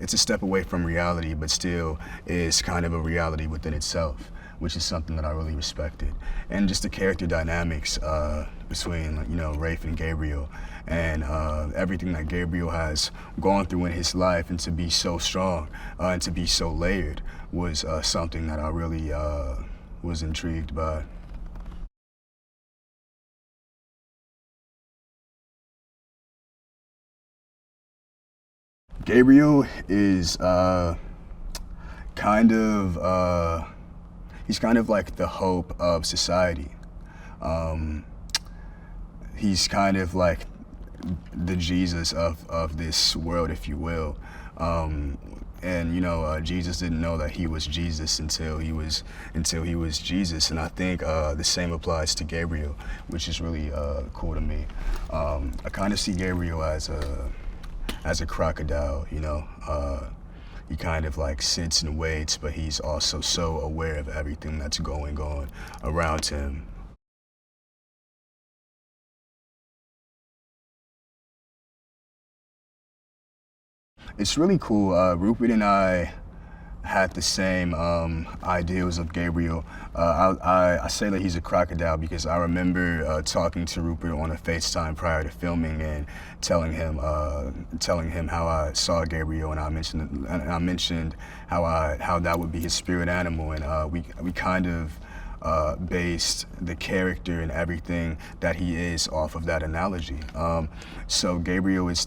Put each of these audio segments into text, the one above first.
it's a step away from reality, but still is kind of a reality within itself, which is something that I really respected. And just the character dynamics between, you know, Rafe and Gabriel, and everything that Gabriel has gone through in his life, and to be so strong and to be so layered was something that I really was intrigued by. Gabriel is kind of he's kind of like the hope of society. He's kind of like the Jesus of this world, if you will. And you know, Jesus didn't know that he was Jesus until he was Jesus. And I think the same applies to Gabriel, which is really cool to me. I kind of see Gabriel as a crocodile, you know. He kind of like sits and waits, but he's also so aware of everything that's going on around him. It's really cool. Rupert and I had the same ideals of Gabriel. I say that he's a crocodile because I remember talking to Rupert on a FaceTime prior to filming and telling him how I saw Gabriel, and I mentioned how that would be his spirit animal, and we kind of based the character and everything that he is off of that analogy. So Gabriel is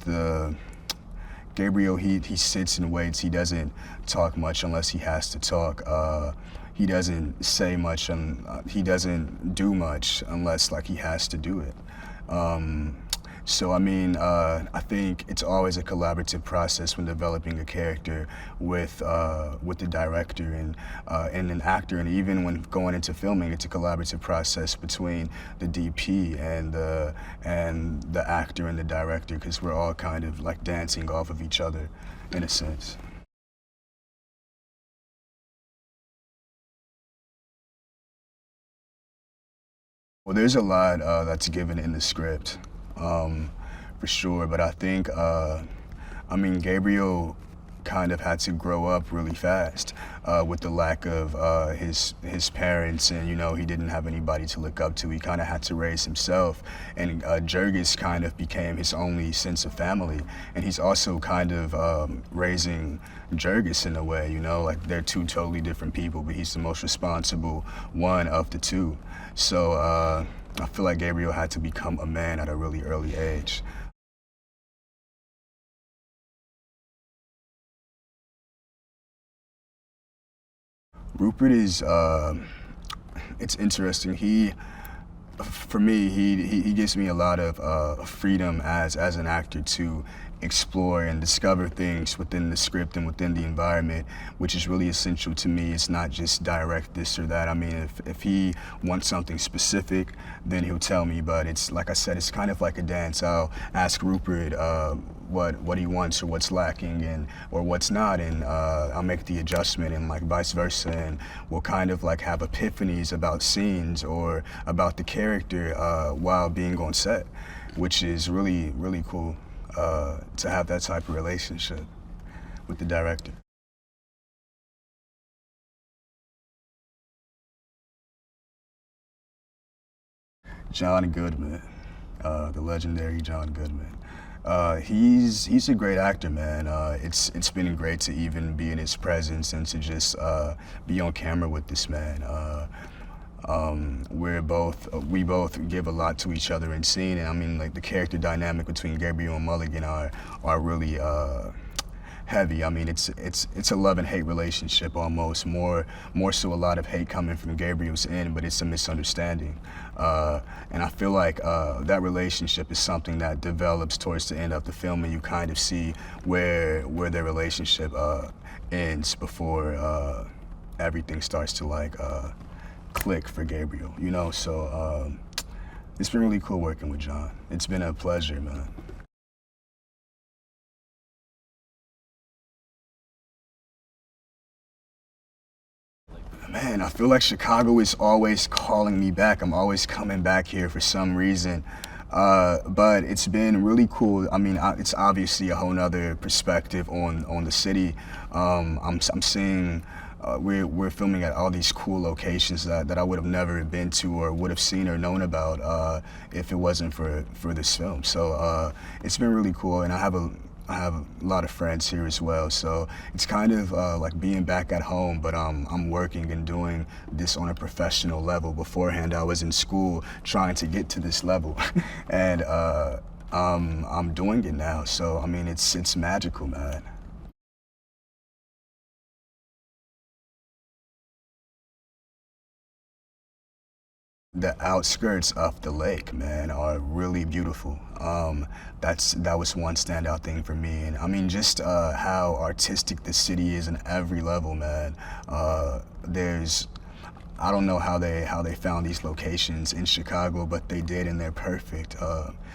Gabriel, he sits and waits. He doesn't talk much unless he has to talk. He doesn't say much, and he doesn't do much unless like he has to do it. So I mean, I think it's always a collaborative process when developing a character with the director and an actor, and even when going into filming, it's a collaborative process between the DP and the actor and the director, because we're all kind of like dancing off of each other, in a sense. Well, there's a lot that's given in the script, for sure. But I think, I mean, Gabriel kind of had to grow up really fast with the lack of his parents, and you know, he didn't have anybody to look up to. He kind of had to raise himself, and Jurgis kind of became his only sense of family, and he's also kind of raising Jurgis in a way, you know, like they're two totally different people, but he's the most responsible one of the two. So I feel like Gabriel had to become a man at a really early age. Rupert is, it's interesting. For me, he gives me a lot of freedom as an actor to explore and discover things within the script and within the environment, which is really essential to me. It's not just direct this or that. I mean, if he wants something specific, then he'll tell me, but it's, like I said, it's kind of like a dance. I'll ask Rupert what he wants or what's lacking and or what's not, and I'll make the adjustment, and like vice versa, and we'll kind of like have epiphanies about scenes or about the character while being on set, which is really, really cool to have that type of relationship with the director. John Goodman, the legendary John Goodman. He's a great actor, man. It's been great to even be in his presence and to just be on camera with this man. We both give a lot to each other in scene, and I mean, like the character dynamic between Gabriel and Mulligan are really heavy. I mean, it's a love and hate relationship almost. More so, a lot of hate coming from Gabriel's end, but it's a misunderstanding. And I feel like that relationship is something that develops towards the end of the film, and you kind of see where their relationship ends before everything starts to like click for Gabriel. You know, so it's been really cool working with John. It's been a pleasure, man. Man, I feel like Chicago is always calling me back. I'm always coming back here for some reason. But it's been really cool. I mean, it's obviously a whole nother perspective on the city. I'm seeing we're filming at all these cool locations that I would have never been to or would have seen or known about if it wasn't for this film. So it's been really cool, and I have a lot of friends here as well. So it's kind of like being back at home, but I'm working and doing this on a professional level. Beforehand, I was in school trying to get to this level, and I'm doing it now. So I mean, it's magical, man. The outskirts of the lake, man, are really beautiful. That was one standout thing for me, and I mean just how artistic the city is in every level, man. There's I don't know how they found these locations in Chicago, but they did, and they're perfect.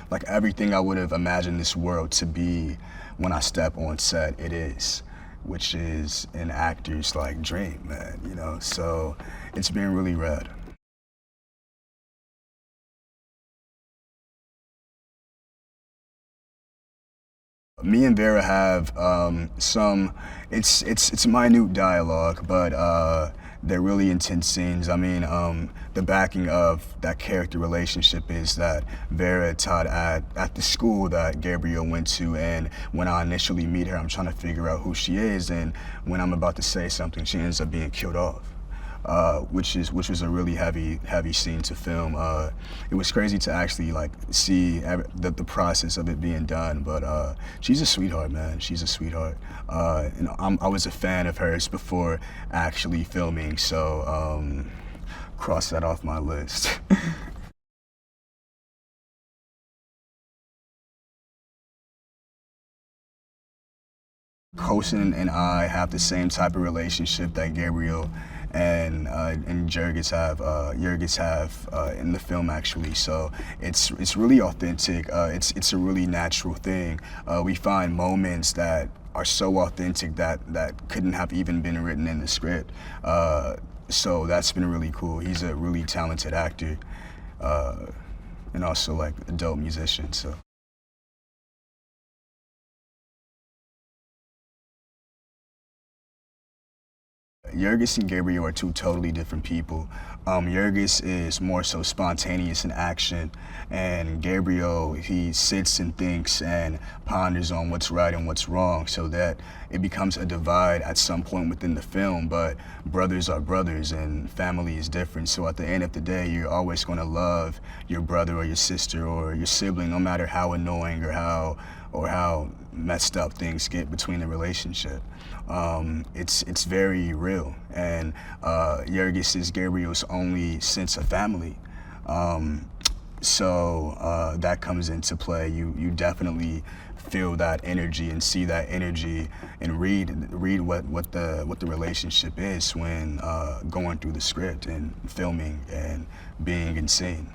Like everything I would have imagined this world to be when I step on set, it is, which is an actor's like dream, man. You know, so it's been really rad. Me and Vera have some. It's minute dialogue, but they're really intense scenes. I mean, the backing of that character relationship is that Vera taught at the school that Gabriel went to, and when I initially meet her, I'm trying to figure out who she is, and when I'm about to say something, she ends up being killed off. Which was a really heavy scene to film. It was crazy to actually like see the process of it being done. But she's a sweetheart, man. She's a sweetheart. And I was a fan of hers before actually filming, so cross that off my list. Coulson and I have the same type of relationship that Gabriel and Jurgis have in the film, actually. So it's really authentic. It's a really natural thing. We find moments that are so authentic that couldn't have even been written in the script. So that's been really cool. He's a really talented actor, and also like a dope musician. So. Jurgis and Gabriel are two totally different people. Jurgis is more so spontaneous in action, and Gabriel, he sits and thinks and ponders on what's right and what's wrong, so that it becomes a divide at some point within the film. But brothers are brothers, and family is different. So at the end of the day, you're always going to love your brother or your sister or your sibling, no matter how annoying or how messed up things get between the relationship. It's very real, and Jurgis is Gabriel's only sense of family. So that comes into play. You definitely feel that energy and see that energy and read what the relationship is when going through the script and filming and being in scene.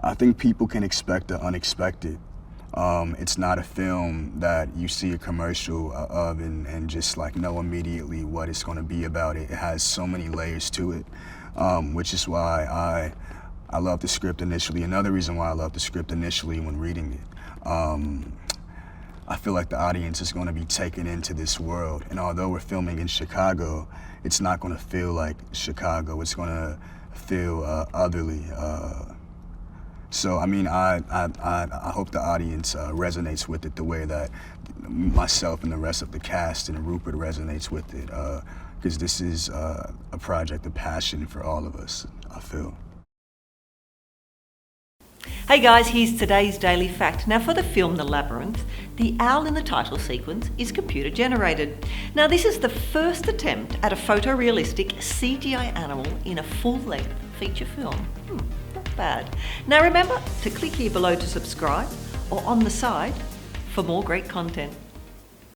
I think people can expect the unexpected. It's not a film that you see a commercial of and just like know immediately what it's going to be about. It has so many layers to it, which is why I love the script initially. Another reason why I love the script initially when reading it. I feel like the audience is going to be taken into this world, and although we're filming in Chicago, it's not going to feel like Chicago. It's going to feel otherly. So I mean, I hope the audience resonates with it the way that myself and the rest of the cast and Rupert resonates with it, because this is a project of passion for all of us, I feel. Hey guys, here's today's daily fact. Now for the film The Labyrinth, the owl in the title sequence is computer generated. Now this is the first attempt at a photorealistic CGI animal in a full-length feature film. Not bad. Now remember to click here below to subscribe or on the side for more great content.